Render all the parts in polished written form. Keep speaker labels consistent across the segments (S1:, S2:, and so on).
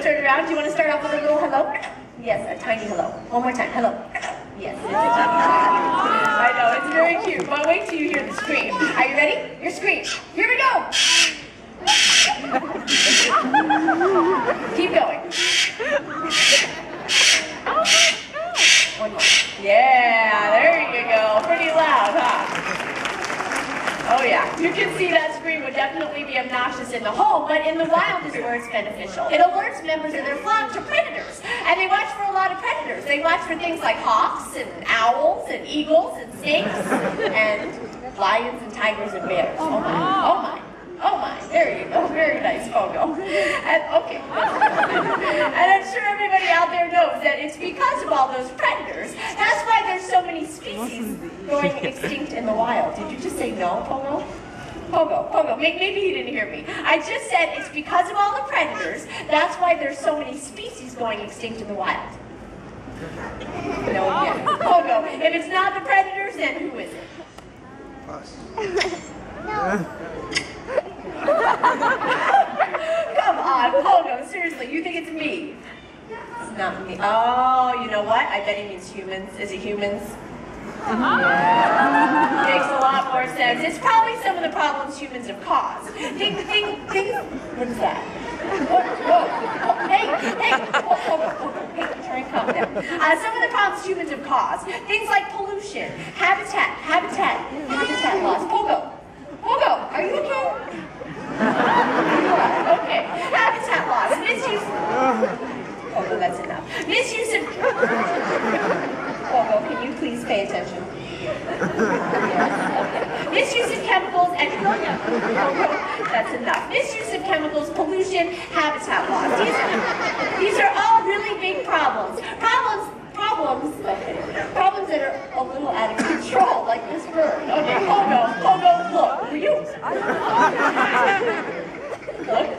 S1: turn around. Do you want to start off with a little hello? Yes, a tiny hello. One more time. Hello. Yes, it's a tiny hello. I know, it's very cute. But wait till you hear the scream. Are you ready? Your scream. Here we go. Keep going. One more. Yeah, there you go. Pretty loud, huh? Oh yeah, you can see that scream would definitely be obnoxious in the home, but in the wild is where it's beneficial. It alerts members of their flock to predators, and they watch for a lot of predators. They watch for things like hawks and owls and eagles and snakes and lions and tigers and bears. Oh my, oh my. Oh my, there you go. Very nice, Pogo. And, okay. And I'm sure everybody out there knows that it's because of all those predators. That's why there's so many species going extinct in the wild. Did you just say no, Pogo? Pogo, maybe you didn't hear me. I just said it's because of all the predators. That's why there's so many species going extinct in the wild. No, yeah. Pogo, if it's not the predators, then who is it?
S2: Us.
S1: No. Come on, Pogo, seriously, you think it's me? It's not me. Oh, you know what? I bet he means humans. Is it humans? Yeah. Makes a lot more sense. It's probably some of the problems humans have caused. Think, what is that? Whoa. Hey, Pogo, hey, try and calm down. Some of the problems humans have caused. Things like pollution, habitat loss. Pogo, are you okay? Okay, habitat loss, misuse. Oh, that's enough. Misuse of. Pogo, can you please pay attention? Yes. Okay. Misuse of chemicals and. That's enough. Misuse of chemicals, pollution, habitat loss. These are all really big problems. Problems that are a little out of control, like this bird. Okay, Pogo, look. Will you? Look.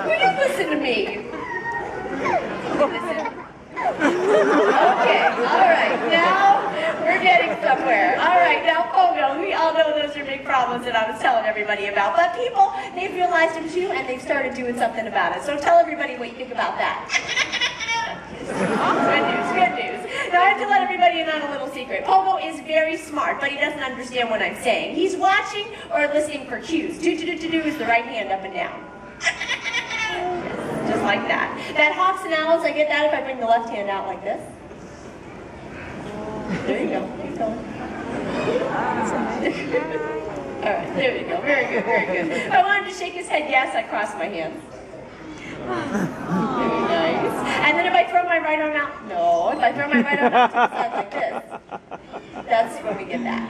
S1: Will you listen to me? Listen. Okay, all right, now we're getting somewhere. All right, now Pogo, we all know those are big problems that I was telling everybody about, but people, they've realized them too, and they've started doing something about it. So tell everybody what you think about that. Good news. Now I have to let everybody in on a little secret. Pogo is very smart, but he doesn't understand what I'm saying. He's watching or listening for cues. Do is the right hand up and down. Just like that. That hawks and owls, I get that if I bring the left hand out like this. There you go. Keep going. All right, there you go. Very good, very good. If I wanted to shake his head yes, I cross my hands. Very nice. And then if I throw my right arm out, no. If I throw my right arm out to the side like this, that's when we get that.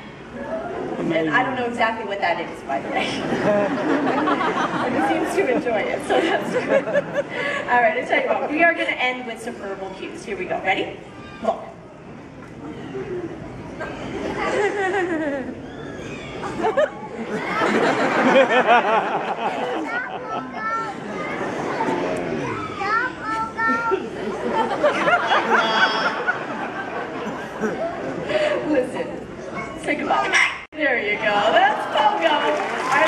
S1: And I don't know exactly what that is, by the way. But he seems to enjoy it, so that's good. All right, I'll tell you what, we are going to end with some verbal cues. Here we go. Ready? Look. Listen, say goodbye. There you go. That's Pogo. Our